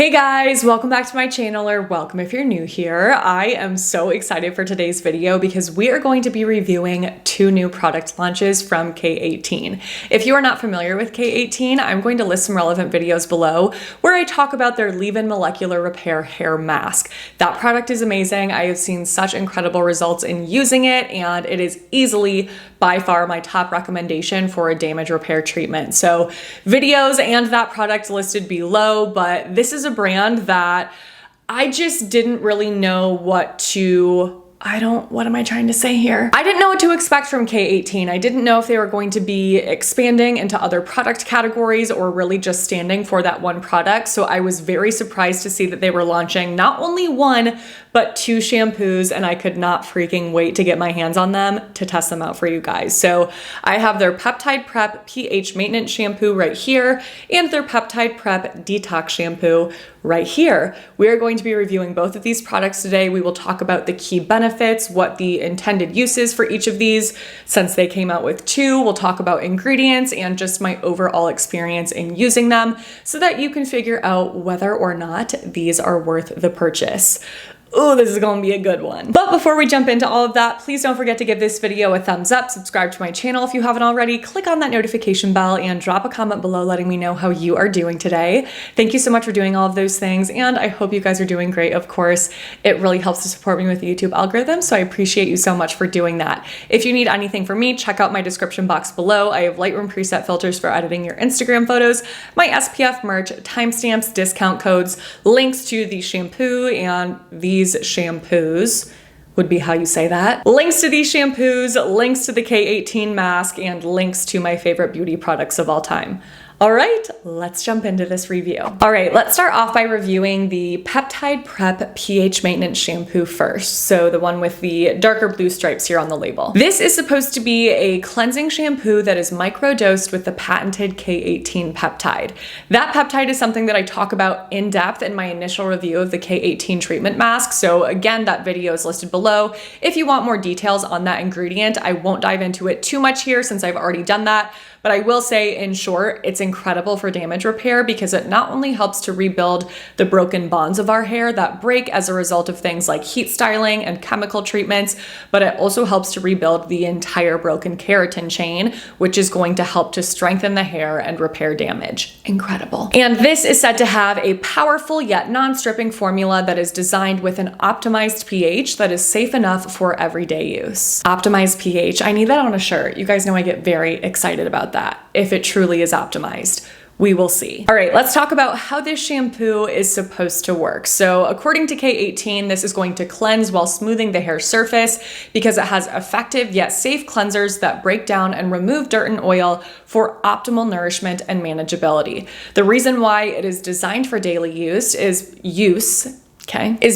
Hey guys, welcome back to my channel, or welcome if you're new here. I am so excited for today's video because we are going to be reviewing two new product launches from K18. If you are not familiar with K18, I'm going to list some relevant videos below where I talk about their leave-in molecular repair hair mask. That product is amazing. I have seen such incredible results in using it, and it is easily by far my top recommendation for a damage repair treatment. So videos and that product listed below, but this is a brand that I just didn't really know what to I didn't know what to expect from K18. I didn't know if they were going to be expanding into other product categories or really just standing for that one product. So I was very surprised to see that they were launching not only one, but two shampoos, and I could not freaking wait to get my hands on them to test them out for you guys. So I have their Peptide Prep pH Maintenance Shampoo right here and their Peptide Prep Detox Shampoo right here. We are going to be reviewing both of these products today. We will talk about the key benefits, what the intended use is for each of these since they came out with two. We'll talk about ingredients and just my overall experience in using them so that you can figure out whether or not these are worth the purchase. Oh, this is gonna be a good one. But before we jump into all of that, please don't forget to give this video a thumbs up, subscribe to my channel if you haven't already, click on that notification bell, and drop a comment below letting me know how you are doing today. Thank you so much for doing all of those things, and I hope you guys are doing great, of course. It really helps to support me with the YouTube algorithm, so I appreciate you so much for doing that. If you need anything from me, check out my description box below. I have Lightroom preset filters for editing your Instagram photos, my SPF merch, timestamps, discount codes, links to the shampoo and these shampoos would be how you say that. Links to these shampoos, links to the K18 mask, and links to my favorite beauty products of all time. All right, let's jump into this review. All right, let's start off by reviewing the Peptide Prep pH Maintenance Shampoo first. So the one with the darker blue stripes here on the label. This is supposed to be a cleansing shampoo that is microdosed with the patented K18 peptide. That peptide is something that I talk about in depth in my initial review of the K18 treatment mask. So again, that video is listed below. If you want more details on that ingredient, I won't dive into it too much here since I've already done that. But I will say, in short, it's incredible for damage repair because it not only helps to rebuild the broken bonds of our hair that break as a result of things like heat styling and chemical treatments, but it also helps to rebuild the entire broken keratin chain, which is going to help to strengthen the hair and repair damage. Incredible. And this is said to have a powerful yet non-stripping formula that is designed with an optimized pH that is safe enough for everyday use. Optimized pH, I need that on a shirt. You guys know I get very excited about that, if it truly is optimized. We will see. All right, let's talk about how this shampoo is supposed to work. So according to K18, this is going to cleanse while smoothing the hair surface because it has effective yet safe cleansers that break down and remove dirt and oil for optimal nourishment and manageability. The reason why it is designed for daily use is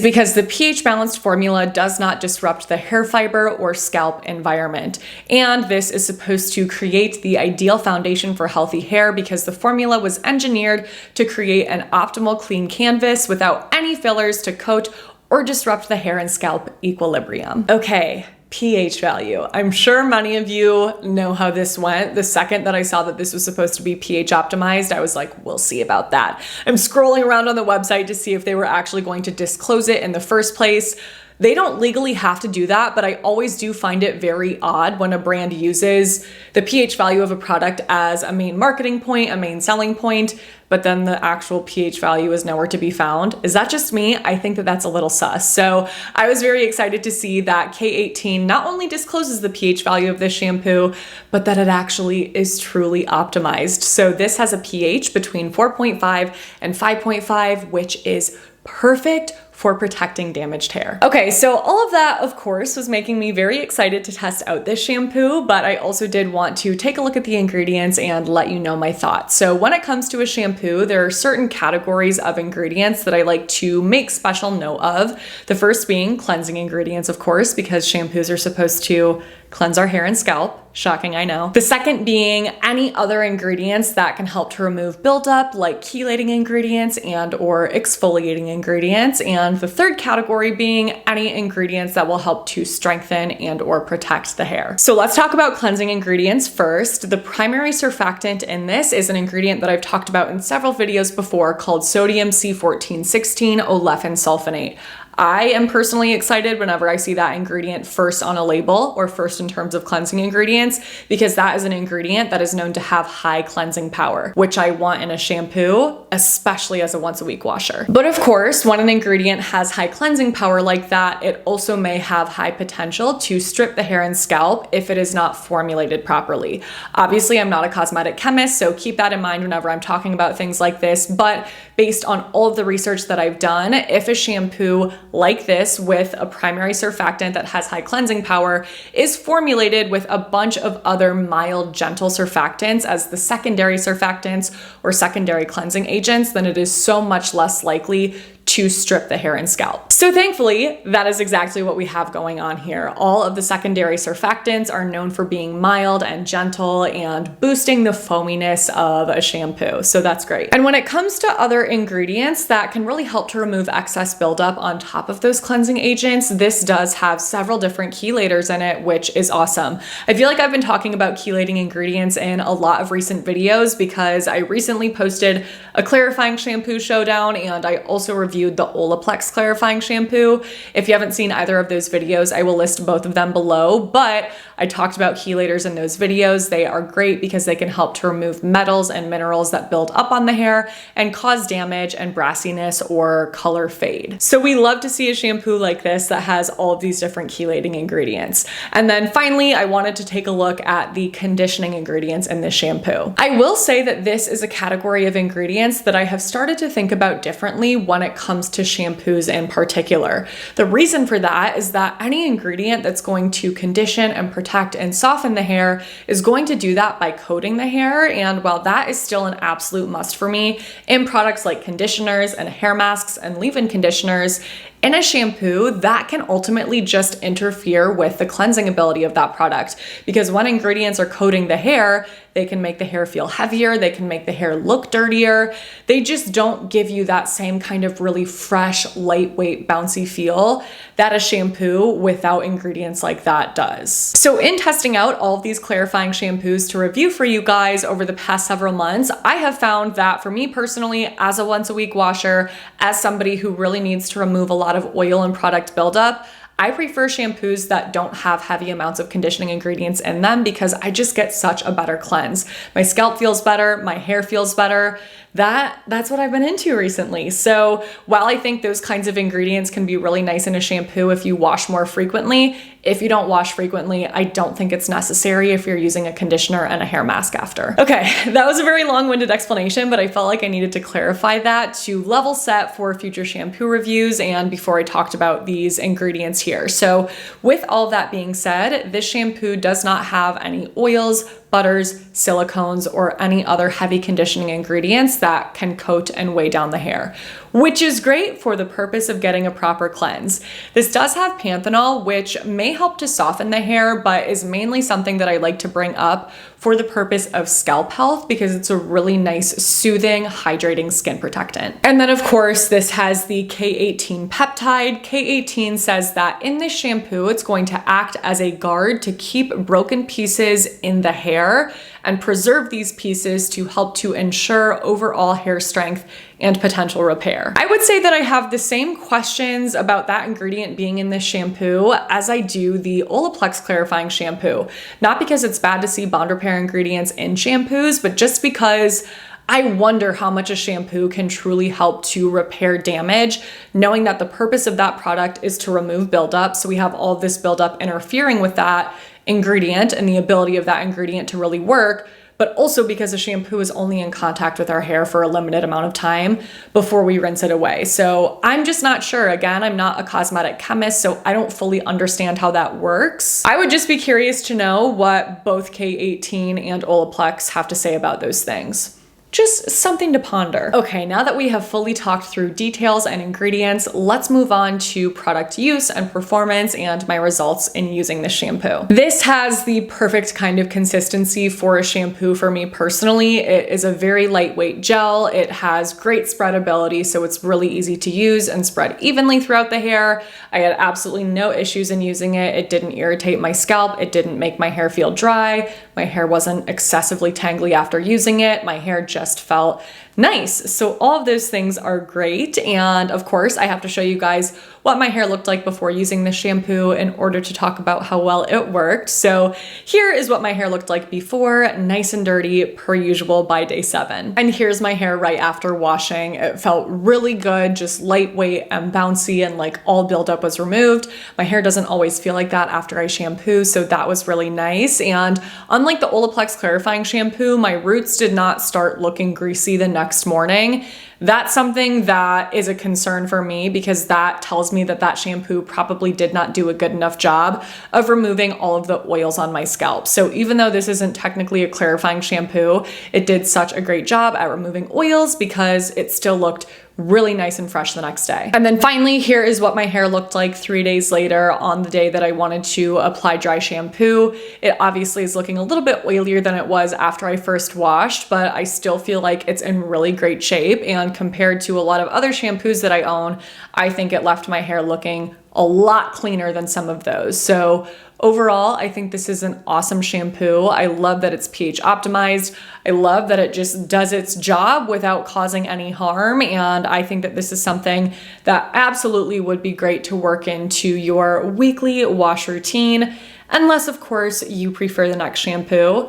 because the pH balanced formula does not disrupt the hair fiber or scalp environment. And this is supposed to create the ideal foundation for healthy hair because the formula was engineered to create an optimal clean canvas without any fillers to coat or disrupt the hair and scalp equilibrium. Okay. pH value. I'm sure many of you know how this went. The second that I saw that this was supposed to be pH optimized, I was like, we'll see about that. I'm scrolling around on the website to see if they were actually going to disclose it in the first place. They don't legally have to do that, but I always do find it very odd when a brand uses the pH value of a product as a main marketing point, a main selling point, but then the actual pH value is nowhere to be found. Is that just me? I think that that's a little sus. So I was very excited to see that K18 not only discloses the pH value of this shampoo, but that it actually is truly optimized. So this has a pH between 4.5 and 5.5, which is perfect for protecting damaged hair. Okay, so all of that, of course, was making me very excited to test out this shampoo, but I also did want to take a look at the ingredients and let you know my thoughts. So when it comes to a shampoo, there are certain categories of ingredients that I like to make special note of. The first being cleansing ingredients, of course, because shampoos are supposed to cleanse our hair and scalp. Shocking, I know. The second being any other ingredients that can help to remove buildup, like chelating ingredients and or exfoliating ingredients. And the third category being any ingredients that will help to strengthen and or protect the hair. So let's talk about cleansing ingredients first. The primary surfactant in this is an ingredient that I've talked about in several videos before called sodium C1416 olefin sulfonate. I am personally excited whenever I see that ingredient first on a label or first in terms of cleansing ingredients, because that is an ingredient that is known to have high cleansing power, which I want in a shampoo, especially as a once a week washer. But of course, when an ingredient has high cleansing power like that, it also may have high potential to strip the hair and scalp if it is not formulated properly. Obviously, I'm not a cosmetic chemist, so keep that in mind whenever I'm talking about things like this, but based on all of the research that I've done, if a shampoo like this with a primary surfactant that has high cleansing power is formulated with a bunch of other mild, gentle surfactants as the secondary surfactants or secondary cleansing agents, then it is so much less likely to strip the hair and scalp. So thankfully, that is exactly what we have going on here. All of the secondary surfactants are known for being mild and gentle and boosting the foaminess of a shampoo. So that's great. And when it comes to other ingredients that can really help to remove excess buildup on top of those cleansing agents, this does have several different chelators in it, which is awesome. I feel like I've been talking about chelating ingredients in a lot of recent videos because I recently posted a clarifying shampoo showdown, and I also reviewed the Olaplex clarifying shampoo. If you haven't seen either of those videos, I will list both of them below, but I talked about chelators in those videos. They are great because they can help to remove metals and minerals that build up on the hair and cause damage and brassiness or color fade. So we love to see a shampoo like this that has all of these different chelating ingredients. And then finally, I wanted to take a look at the conditioning ingredients in this shampoo. I will say that this is a category of ingredients that I have started to think about differently when it comes to shampoos in particular. The reason for that is that any ingredient that's going to condition and protect and soften the hair is going to do that by coating the hair. And while that is still an absolute must for me in products like conditioners and hair masks and leave-in conditioners, in a shampoo, that can ultimately just interfere with the cleansing ability of that product. Because when ingredients are coating the hair, they can make the hair feel heavier, they can make the hair look dirtier. They just don't give you that same kind of really fresh, lightweight, bouncy feel that a shampoo without ingredients like that does. So in testing out all of these clarifying shampoos to review for you guys over the past several months, I have found that for me personally, as a once a week washer, as somebody who really needs to remove a lot of oil and product buildup, I prefer shampoos that don't have heavy amounts of conditioning ingredients in them because I just get such a better cleanse. My scalp feels better, my hair feels better. That's what I've been into recently. So while I think those kinds of ingredients can be really nice in a shampoo if you wash more frequently, if you don't wash frequently, I don't think it's necessary if you're using a conditioner and a hair mask after. Okay, that was a very long-winded explanation, but I felt like I needed to clarify that to level set for future shampoo reviews and before I talked about these ingredients here. So with all that being said, this shampoo does not have any oils, butters, silicones, or any other heavy conditioning ingredients that can coat and weigh down the hair, which is great for the purpose of getting a proper cleanse. This does have panthenol, which may help to soften the hair, but is mainly something that I like to bring up for the purpose of scalp health because it's a really nice, soothing, hydrating skin protectant. And then of course, this has the K18 Peptide. K18 says that in this shampoo, it's going to act as a guard to keep broken pieces in the hair and preserve these pieces to help to ensure overall hair strength and potential repair. I would say that I have the same questions about that ingredient being in this shampoo as I do the Olaplex clarifying shampoo. Not because it's bad to see bond repair ingredients in shampoos, but just because I wonder how much a shampoo can truly help to repair damage, knowing that the purpose of that product is to remove buildup. So we have all this buildup interfering with that ingredient and the ability of that ingredient to really work, but also because a shampoo is only in contact with our hair for a limited amount of time before we rinse it away. So I'm just not sure. Again, I'm not a cosmetic chemist, so I don't fully understand how that works. I would just be curious to know what both K18 and Olaplex have to say about those things. Just something to ponder. Okay, now that we have fully talked through details and ingredients, let's move on to product use and performance and my results in using this shampoo. This has the perfect kind of consistency for a shampoo for me personally. It is a very lightweight gel. It has great spreadability, so it's really easy to use and spread evenly throughout the hair. I had absolutely no issues in using it. It didn't irritate my scalp. It didn't make my hair feel dry. My hair wasn't excessively tangly after using it. My hair just felt nice. So all of those things are great. And of course, I have to show you guys what my hair looked like before using the shampoo in order to talk about how well it worked. So here is what my hair looked like before, nice and dirty per usual by day 7. And here's my hair right after washing. It felt really good, just lightweight and bouncy, and like all buildup was removed. My hair doesn't always feel like that after I shampoo, so that was really nice. And unlike the Olaplex clarifying shampoo, my roots did not start looking greasy the next morning. That's something that is a concern for me because that tells me that that shampoo probably did not do a good enough job of removing all of the oils on my scalp. So even though this isn't technically a clarifying shampoo, it did such a great job at removing oils because it still looked really nice and fresh the next day. And then finally, here is what my hair looked like 3 days later on the day that I wanted to apply dry shampoo. It obviously is looking a little bit oilier than it was after I first washed, but I still feel like it's in really great shape. And compared to a lot of other shampoos that I own, I think it left my hair looking a lot cleaner than some of those. So overall, I think this is an awesome shampoo. I love that it's pH optimized. I love that it just does its job without causing any harm. And I think that this is something that absolutely would be great to work into your weekly wash routine, unless of course you prefer the next shampoo.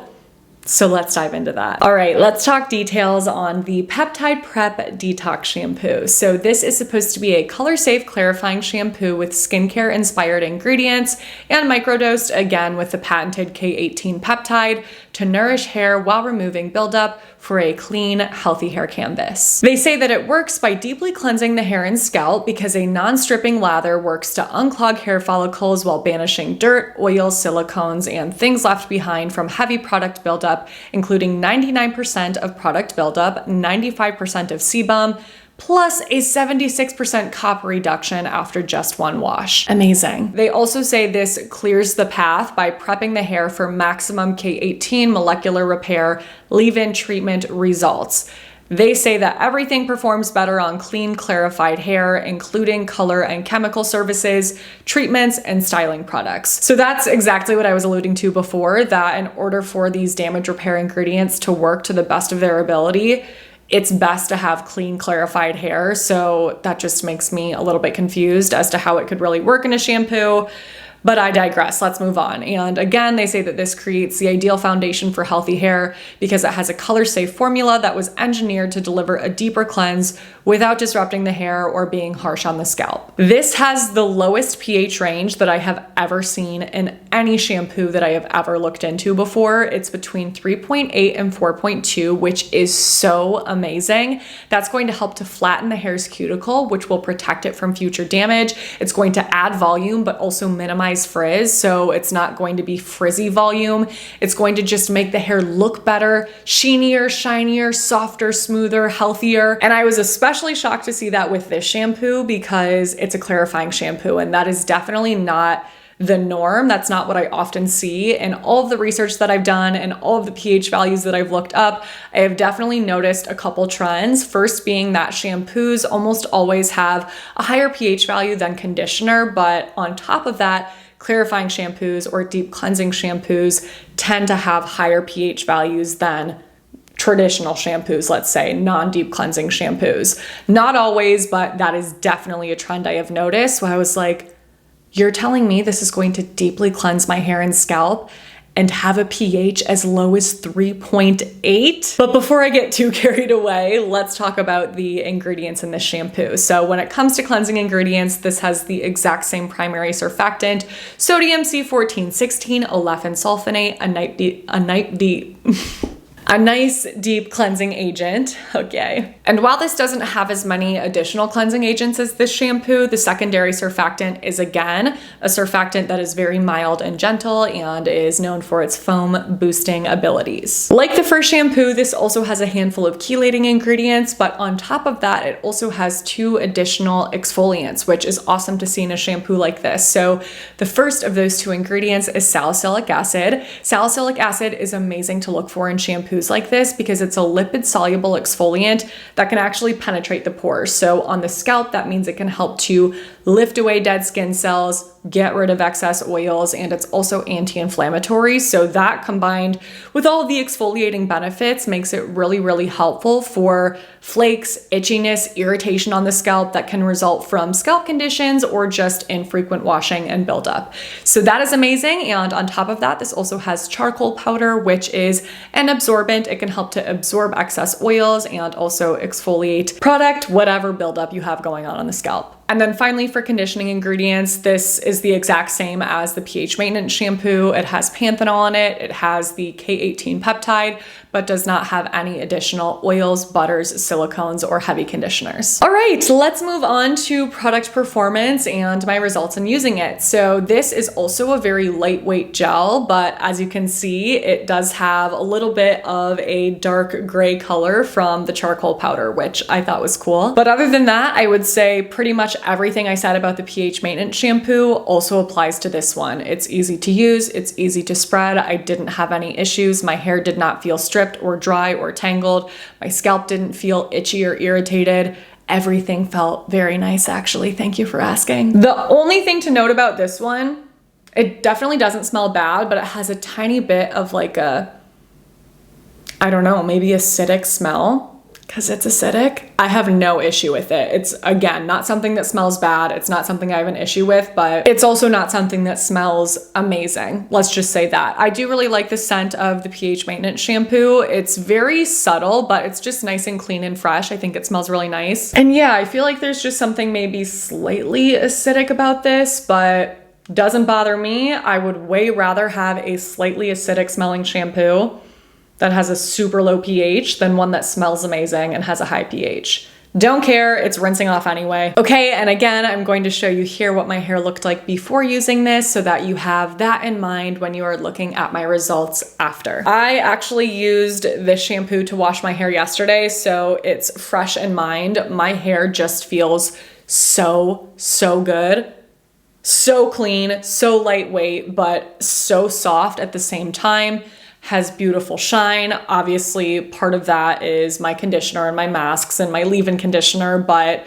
So let's dive into that. All right, let's talk details on the Peptide Prep Detox Shampoo. So this is supposed to be a color-safe clarifying shampoo with skincare-inspired ingredients and microdosed again with the patented K18 Peptide to nourish hair while removing buildup for a clean, healthy hair canvas. They say that it works by deeply cleansing the hair and scalp because a non-stripping lather works to unclog hair follicles while banishing dirt, oils, silicones, and things left behind from heavy product buildup, including 99% of product buildup, 95% of sebum, plus a 76% copper reduction after just one wash. Amazing. They also say this clears the path by prepping the hair for maximum K18 molecular repair leave-in treatment results. They say that everything performs better on clean, clarified hair, including color and chemical services, treatments, and styling products. So that's exactly what I was alluding to before, that in order for these damage repair ingredients to work to the best of their ability, it's best to have clean, clarified hair. So that just makes me a little bit confused as to how it could really work in a shampoo. But I digress, let's move on. And again, they say that this creates the ideal foundation for healthy hair because it has a color-safe formula that was engineered to deliver a deeper cleanse without disrupting the hair or being harsh on the scalp. This has the lowest pH range that I have ever seen in any shampoo that I have ever looked into before. It's between 3.8 and 4.2, which is so amazing. That's going to help to flatten the hair's cuticle, which will protect it from future damage. It's going to add volume, but also minimize frizz, so it's not going to be frizzy volume. It's going to just make the hair look better, sheenier, shinier, softer, smoother, healthier. And I was especially shocked to see that with this shampoo because it's a clarifying shampoo, and that is definitely not the norm. That's not what I often see. In all of the research that I've done and all of the pH values that I've looked up, I have definitely noticed a couple trends. First being that shampoos almost always have a higher pH value than conditioner, but on top of that, clarifying shampoos or deep cleansing shampoos tend to have higher pH values than traditional shampoos, let's say, non-deep cleansing shampoos. Not always, but that is definitely a trend I have noticed. So I was like, you're telling me this is going to deeply cleanse my hair and scalp and have a pH as low as 3.8? But before I get too carried away, let's talk about the ingredients in this shampoo. So when it comes to cleansing ingredients, this has the exact same primary surfactant, sodium C14, 16, olefin sulfonate, A nice deep cleansing agent. Okay. And while this doesn't have as many additional cleansing agents as this shampoo, the secondary surfactant is again a surfactant that is very mild and gentle and is known for its foam boosting abilities. Like the first shampoo, this also has a handful of chelating ingredients, but on top of that, it also has 2 additional exfoliants, which is awesome to see in a shampoo like this. So the first of those 2 ingredients is salicylic acid. Salicylic acid is amazing to look for in shampoos like this because it's a lipid soluble exfoliant that can actually penetrate the pores. So on the scalp, that means it can help to lift away dead skin cells, get rid of excess oils, and it's also anti-inflammatory. So that combined with all the exfoliating benefits makes it really, really helpful for flakes, itchiness, irritation on the scalp that can result from scalp conditions or just infrequent washing and buildup. So that is amazing. And on top of that, this also has charcoal powder, which is an absorbent. It can help to absorb excess oils and also exfoliate product, whatever buildup you have going on the scalp. And then finally, for conditioning ingredients, this is the exact same as the pH maintenance shampoo. It has panthenol in it. It has the K18 peptide, but does not have any additional oils, butters, silicones, or heavy conditioners. All right, let's move on to product performance and my results in using it. So this is also a very lightweight gel, but as you can see, it does have a little bit of a dark gray color from the charcoal powder, which I thought was cool. But other than that, I would say pretty much everything I said about the pH maintenance shampoo also applies to this one. It's easy to use, it's easy to spread. I didn't have any issues. My hair did not feel stripped or dry or tangled. My scalp didn't feel itchy or irritated. Everything felt very nice, actually. Thank you for asking. The only thing to note about this one, it definitely doesn't smell bad, but it has a tiny bit of like a, I don't know, maybe acidic smell. Because it's acidic. I have no issue with it. It's, again, not something that smells bad. It's not something I have an issue with, but it's also not something that smells amazing. Let's just say that. I do really like the scent of the pH maintenance shampoo. It's very subtle, but it's just nice and clean and fresh. I think it smells really nice. And yeah, I feel like there's just something maybe slightly acidic about this, but doesn't bother me. I would way rather have a slightly acidic smelling shampoo that has a super low pH than one that smells amazing and has a high pH. Don't care, it's rinsing off anyway. Okay, and again, I'm going to show you here what my hair looked like before using this so that you have that in mind when you are looking at my results after. I actually used this shampoo to wash my hair yesterday, so it's fresh in mind. My hair just feels so good. So clean, so lightweight, but so soft at the same time. Has beautiful shine. Obviously, part of that is my conditioner and my masks and my leave-in conditioner, but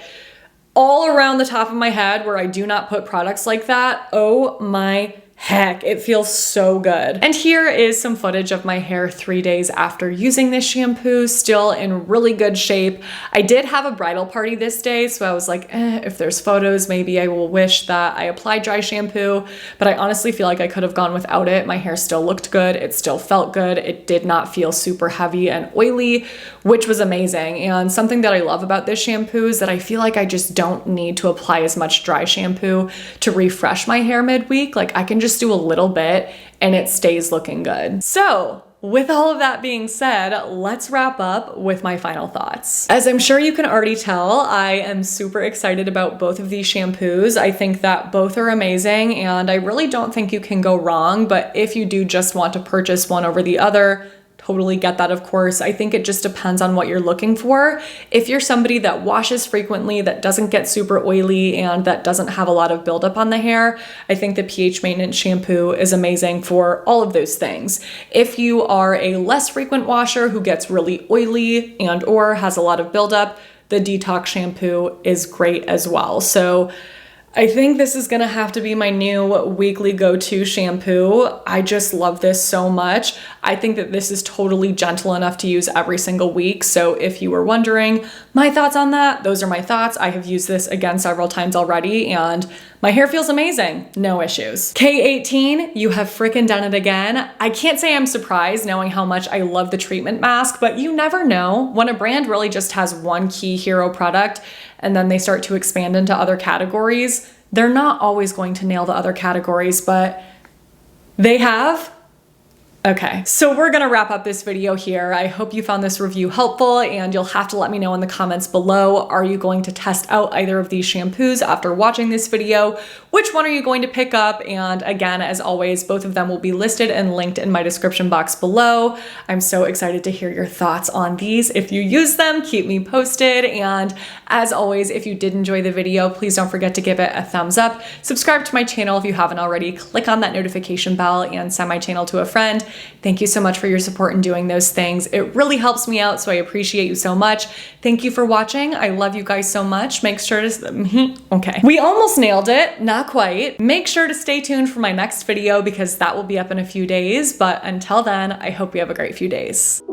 all around the top of my head where I do not put products like that, oh my heck, it feels so good. And here is some footage of my hair 3 days after using this shampoo, still in really good shape. I did have a bridal party this day, so I was like, if there's photos, maybe I will wish that I applied dry shampoo, but I honestly feel like I could have gone without it. My hair still looked good, it still felt good, it did not feel super heavy and oily, which was amazing. And something that I love about this shampoo is that I feel like I just don't need to apply as much dry shampoo to refresh my hair midweek. Like I can just do a little bit and it stays looking good. So with all of that being said, let's wrap up with my final thoughts. As I'm sure you can already tell, I am super excited about both of these shampoos. I think that both are amazing and I really don't think you can go wrong, but if you do just want to purchase one over the other, totally get that, of course. I think it just depends on what you're looking for. If you're somebody that washes frequently, that doesn't get super oily, and that doesn't have a lot of buildup on the hair, I think the pH maintenance shampoo is amazing for all of those things. If you are a less frequent washer who gets really oily and or has a lot of buildup, the Detox Shampoo is great as well. So I think this is gonna have to be my new weekly go-to shampoo. I just love this so much. I think that this is totally gentle enough to use every single week. So if you were wondering my thoughts on that, those are my thoughts. I have used this again several times already and my hair feels amazing, no issues. K18, you have freaking done it again. I can't say I'm surprised knowing how much I love the treatment mask, but you never know when a brand really just has one key hero product and then they start to expand into other categories. They're not always going to nail the other categories, but they have, Okay, so we're gonna wrap up this video here. I hope you found this review helpful, and you'll have to let me know in the comments below. Are you going to test out either of these shampoos after watching this video? Which one are you going to pick up? And again, as always, both of them will be listed and linked in my description box below. I'm so excited to hear your thoughts on these. If you use them, keep me posted. And as always, if you did enjoy the video, please don't forget to give it a thumbs up. Subscribe to my channel if you haven't already. Click on that notification bell and send my channel to a friend. Thank you so much for your support in doing those things. It really helps me out, so I appreciate you so much. Thank you for watching. I love you guys so much. Make sure to, okay. We almost nailed it, not quite. Make sure to stay tuned for my next video because that will be up in a few days. But until then, I hope you have a great few days.